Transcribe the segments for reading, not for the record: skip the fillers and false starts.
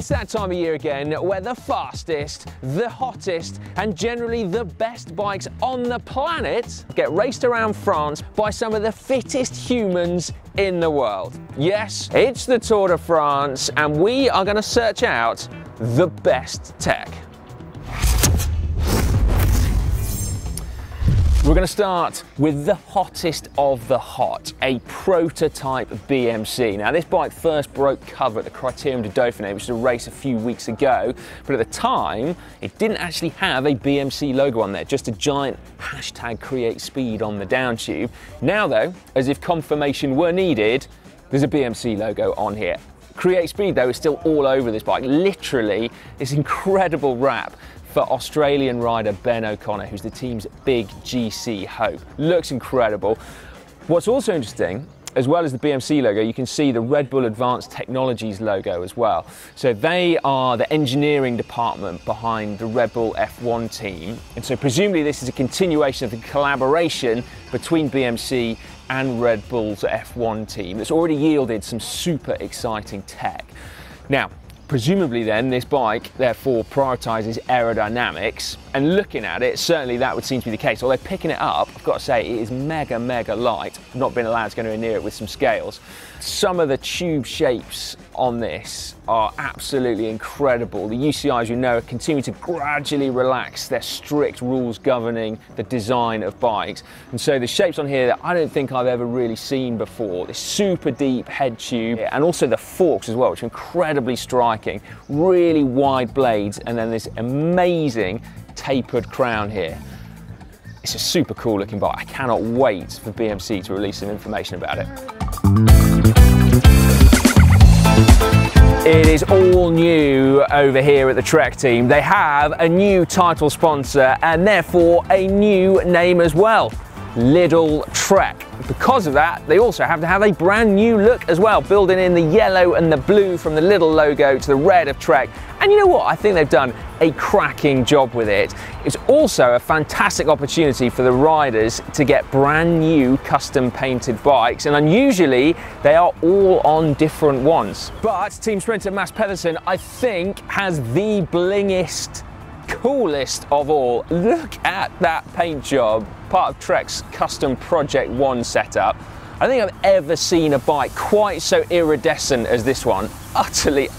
It's that time of year again where the fastest, the hottest, and generally the best bikes on the planet get raced around France by some of the fittest humans in the world. Yes, it's the Tour de France, and we are going to search out the best tech. We're going to start with the hottest of the hot, a prototype BMC. Now, this bike first broke cover at the Criterium du Dauphiné, which was a race a few weeks ago, but at the time, it didn't actually have a BMC logo on there, just a giant hashtag create speed on the down tube. Now though, as if confirmation were needed, there's a BMC logo on here. Create speed though is still all over this bike, literally this incredible wrap for Australian rider Ben O'Connor, who's the team's big GC hope. Looks incredible. What's also interesting, as well as the BMC logo, you can see the Red Bull Advanced Technologies logo as well. So they are the engineering department behind the Red Bull F1 team. And so presumably this is a continuation of the collaboration between BMC and Red Bull's F1 team that's already yielded some super exciting tech. Now, presumably then, this bike therefore prioritises aerodynamics, and looking at it, certainly that would seem to be the case. Although picking it up, I've got to say, it is mega light. I've not been allowed to go anywhere near it with some scales. Some of the tube shapes on this are absolutely incredible. The UCIs, you know, continue to gradually relax their strict rules governing the design of bikes. And so the shapes on here that I don't think I've ever really seen before. This super deep head tube, and also the forks as well, which are incredibly striking. Really wide blades, and then this amazing tapered crown here. It's a super cool looking bike. I cannot wait for BMC to release some information about it. It is all new over here at the Trek team. They have a new title sponsor and therefore a new name as well, Lidl-Trek. Because of that, they also have to have a brand new look as well, building in the yellow and the blue from the Lidl logo to the red of Trek. And you know what? I think they've done a cracking job with it. It's also a fantastic opportunity for the riders to get brand new custom painted bikes, and unusually they are all on different ones. But Team Sprinter Mads Pedersen, I think, has the blingest, coolest of all. Look at that paint job, part of Trek's custom Project One setup. I don't think I've ever seen a bike quite so iridescent as this one. Utterly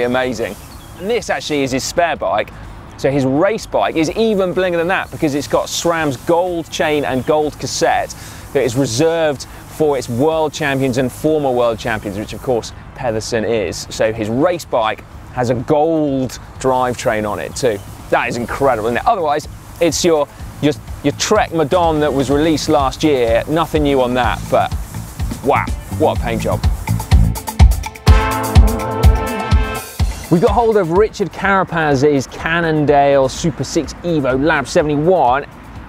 amazing. And this actually is his spare bike. So his race bike is even blinger than that, because it's got SRAM's gold chain and gold cassette that is reserved for its world champions and former world champions, which of course Pedersen is. So his race bike has a gold drivetrain on it too. That is incredible, isn't it? Otherwise, it's your Trek Madon that was released last year. Nothing new on that, but wow, what a paint job. We got hold of Richard Carapaz's Cannondale Super 6 Evo Lab 71.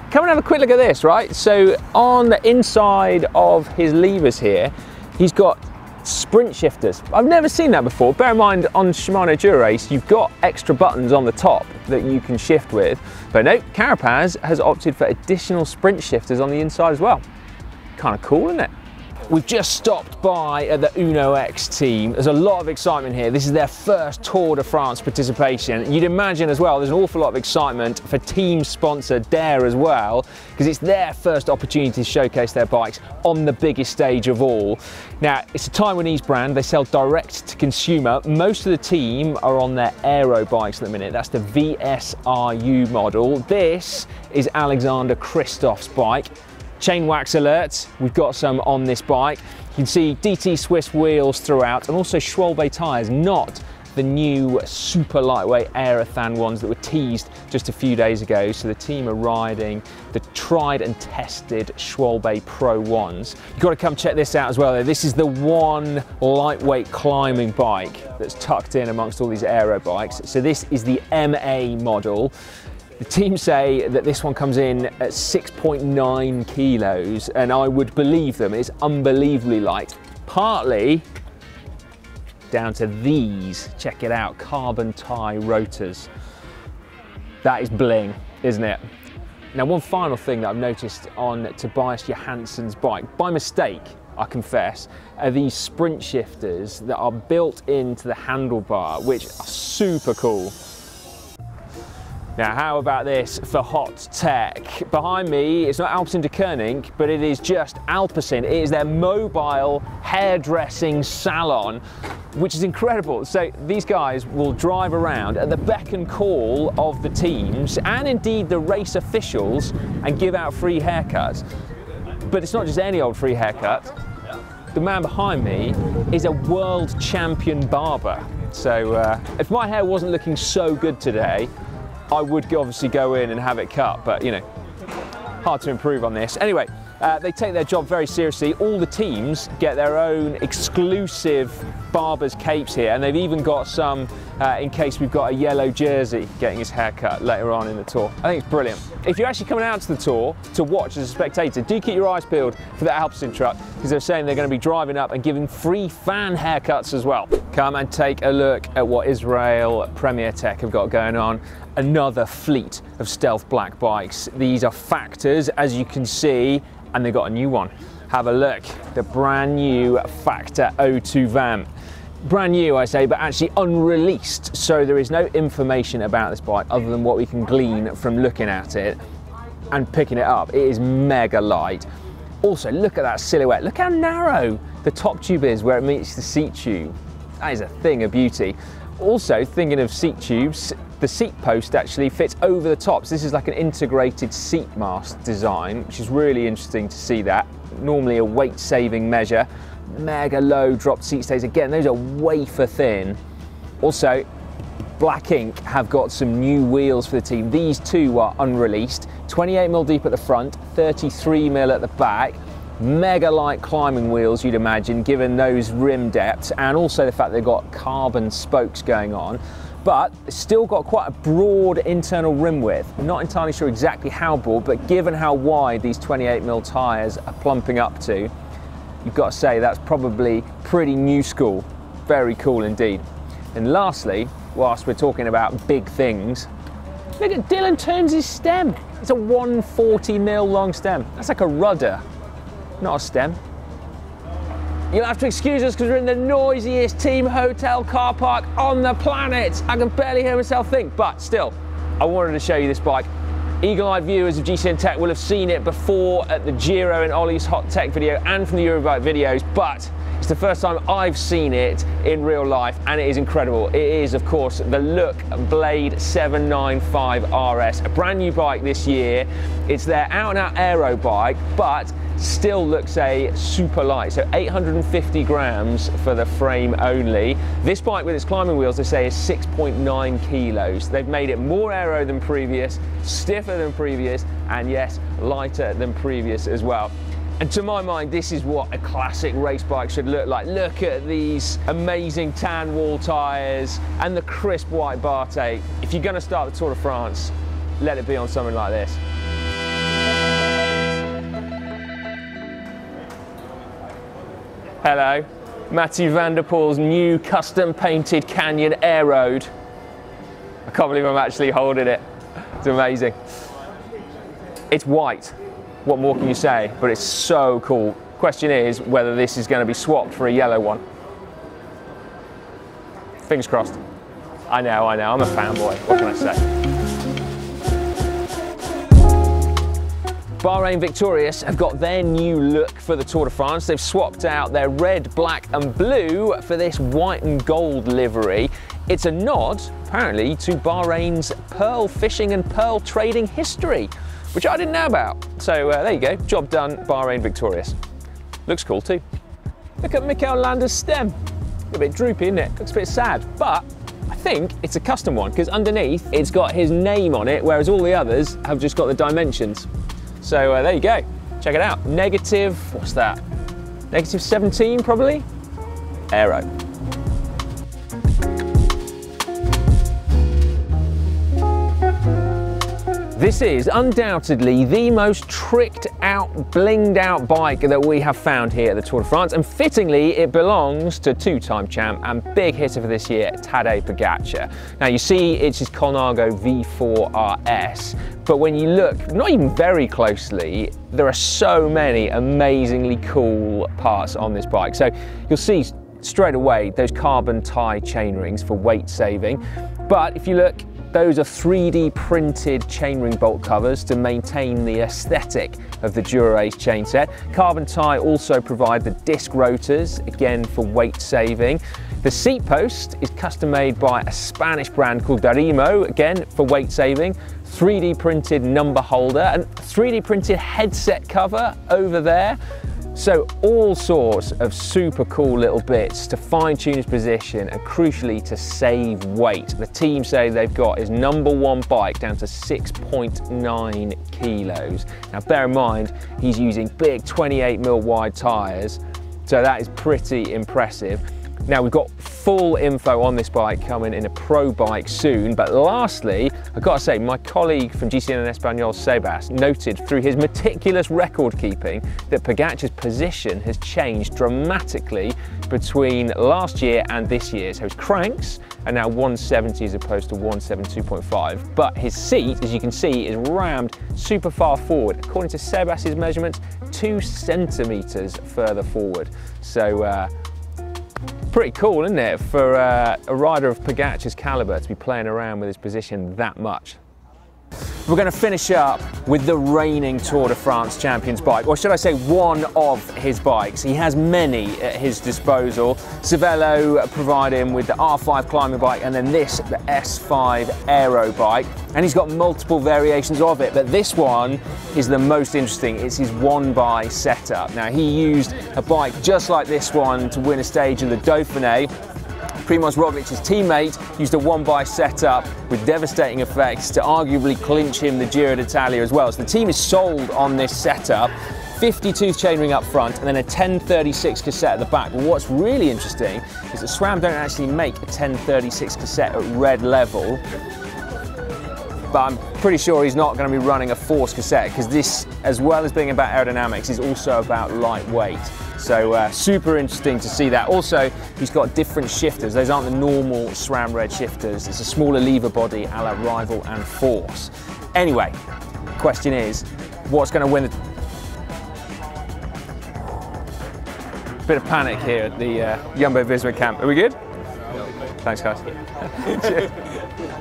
Come and have a quick look at this, right? So on the inside of his levers here, he's got sprint shifters. I've never seen that before. Bear in mind, on Shimano Dura-Ace, you've got extra buttons on the top that you can shift with. But no, Carapaz has opted for additional sprint shifters on the inside as well. Kind of cool, isn't it? We've just stopped by at the Uno X team. There's a lot of excitement here. This is their first Tour de France participation. You'd imagine as well, there's an awful lot of excitement for team sponsor Dare as well, because it's their first opportunity to showcase their bikes on the biggest stage of all. Now, it's a Taiwanese brand. They sell direct to consumer. Most of the team are on their Aeroad bikes at the minute. That's the VSRU model. This is Alexander Kristoff's bike. Chain wax alert, we've got some on this bike. You can see DT Swiss wheels throughout, and also Schwalbe tyres, not the new super lightweight Aerothan ones that were teased just a few days ago. So the team are riding the tried and tested Schwalbe Pro 1s. You've got to come check this out as well though. This is the one lightweight climbing bike that's tucked in amongst all these aero bikes. So this is the MA model. The team say that this one comes in at 6.9 kilos, and I would believe them. It's unbelievably light, partly down to these, check it out, carbon tie rotors. That is bling, isn't it? Now, one final thing that I've noticed on Tobias Johansson's bike, by mistake, I confess, are these sprint shifters that are built into the handlebar, which are super cool. Now, how about this for hot tech? Behind me, it's not Alpecin, but it is just Alpecin. It is their mobile hairdressing salon, which is incredible. So these guys will drive around at the beck and call of the teams and indeed the race officials and give out free haircuts. But it's not just any old free haircut. The man behind me is a world champion barber. So if my hair wasn't looking so good today, I would obviously go in and have it cut, but you know, hard to improve on this. Anyway, they take their job very seriously. All the teams get their own exclusive barber's capes here, and they've even got some in case we've got a yellow jersey getting his hair cut later on in the Tour. I think it's brilliant. If you're actually coming out to the Tour to watch as a spectator, do keep your eyes peeled for that Alpecin truck, because they're saying they're going to be driving up and giving free fan haircuts as well. Come and take a look at what Israel-PremierTech have got going on. Another fleet of stealth black bikes. These are Factors, as you can see, and they've got a new one. Have a look, the brand new Factor O2 Vamp. Brand new, I say, but actually unreleased, so there is no information about this bike other than what we can glean from looking at it and picking it up. It is mega light. Also, look at that silhouette. Look how narrow the top tube is where it meets the seat tube. That is a thing of beauty. Also, thinking of seat tubes, the seat post actually fits over the top. So this is like an integrated seat mast design, which is really interesting to see that. Normally a weight saving measure. Mega low dropped seat stays. Again, those are wafer thin. Also, Black Ink have got some new wheels for the team. These two are unreleased. 28mm deep at the front, 33mm at the back. Mega light climbing wheels, you'd imagine, given those rim depths, and also the fact they've got carbon spokes going on. But it's still got quite a broad internal rim width. I'm not entirely sure exactly how broad, but given how wide these 28mm tyres are plumping up to, you've got to say that's probably pretty new school. Very cool indeed. And lastly, whilst we're talking about big things, look at Dylan turns his stem. It's a 140mm long stem. That's like a rudder, not a stem. You'll have to excuse us because we're in the noisiest team hotel car park on the planet. I can barely hear myself think, but still, I wanted to show you this bike. Eagle-eyed viewers of GCNTech will have seen it before at the Giro and Ollie's Hot Tech video and from the Eurobike videos, but it's the first time I've seen it in real life, and it is incredible. It is, of course, the Look Blade 795 RS, a brand new bike this year. It's their out-and-out aero bike, but still looks a super light, so 850 grams for the frame only. This bike with its climbing wheels, they say, is 6.9 kilos. They've made it more aero than previous, stiffer than previous, and yes, lighter than previous as well. And to my mind, this is what a classic race bike should look like. Look at these amazing tan wall tyres and the crisp white bar tape. If you're going to start the Tour de France, let it be on something like this. Hello, Mathieu van der Poel's new custom painted Canyon Aeroad. I can't believe I'm actually holding it. It's amazing. It's white. What more can you say? But it's so cool. Question is whether this is going to be swapped for a yellow one. Fingers crossed. I know, I'm a fanboy. What can I say? Bahrain Victorious have got their new look for the Tour de France. They've swapped out their red, black and blue for this white and gold livery. It's a nod, apparently, to Bahrain's pearl fishing and pearl trading history, which I didn't know about. So there you go, job done, Bahrain Victorious. Looks cool too. Look at Mikel Landa's stem. A bit droopy, isn't it? Looks a bit sad, but I think it's a custom one because underneath it's got his name on it, whereas all the others have just got the dimensions. So there you go, check it out. Negative, what's that? Negative 17 probably? Aero. This is undoubtedly the most tricked out, blinged out bike that we have found here at the Tour de France, and fittingly it belongs to two-time champ and big hitter for this year, Tadej Pogačar. Now you see it's his Colnago V4Rs, but when you look not even very closely, there are so many amazingly cool parts on this bike. So you'll see straight away those carbon tie chain rings for weight saving, but if you look, those are 3D printed chainring bolt covers to maintain the aesthetic of the Dura-Ace chain set. Carbon tie also provide the disc rotors, again for weight saving. The seat post is custom made by a Spanish brand called Darimo, again for weight saving. 3D printed number holder and 3D printed headset cover over there. So all sorts of super cool little bits to fine tune his position and crucially to save weight. The team say they've got his #1 bike down to 6.9 kilos. Now bear in mind, he's using big 28mm wide tyres, so that is pretty impressive. Now we've got full info on this bike coming in a pro bike soon, but lastly, I've got to say, my colleague from GCN Español, Sebas, noted through his meticulous record keeping that Pogačar's position has changed dramatically between last year and this year. So his cranks are now 170 as opposed to 172.5, but his seat, as you can see, is rammed super far forward. According to Sebas's measurements, 2 centimeters further forward. So pretty cool, isn't it, for a rider of Pogačar's caliber to be playing around with his position that much. We're going to finish up with the reigning Tour de France champion's bike, or should I say one of his bikes. He has many at his disposal. Cervélo provide him with the R5 climbing bike and then this, the S5 Aeroad bike. And he's got multiple variations of it, but this one is the most interesting. It's his one-by setup. Now he used a bike just like this one to win a stage in the Dauphiné. Primož Roglic's teammate used a one-by setup with devastating effects to arguably clinch him the Giro d'Italia as well. So the team is sold on this setup, 50-tooth chainring up front and then a 1036 cassette at the back. But what's really interesting is that SRAM don't actually make a 1036 cassette at red level, but I'm pretty sure he's not going to be running a force cassette because this, as well as being about aerodynamics, is also about lightweight. So super interesting to see that. Also, he's got different shifters. Those aren't the normal SRAM red shifters. It's a smaller lever body a la Rival and Force. Anyway, question is, what's going to win the... Bit of panic here at the Jumbo-Visma camp. Are we good? Thanks, guys.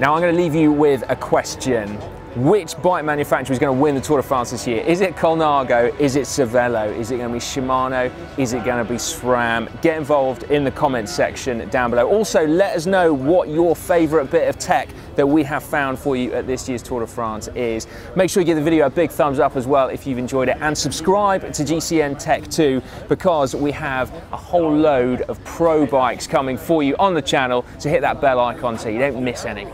Now I'm going to leave you with a question. Which bike manufacturer is going to win the Tour de France this year? Is it Colnago? Is it Cervélo? Is it going to be Shimano? Is it going to be SRAM? Get involved in the comments section down below. Also, let us know what your favourite bit of tech that we have found for you at this year's Tour de France is. Make sure you give the video a big thumbs up as well if you've enjoyed it, and subscribe to GCNTech too, because we have a whole load of pro bikes coming for you on the channel, so hit that bell icon so you don't miss any.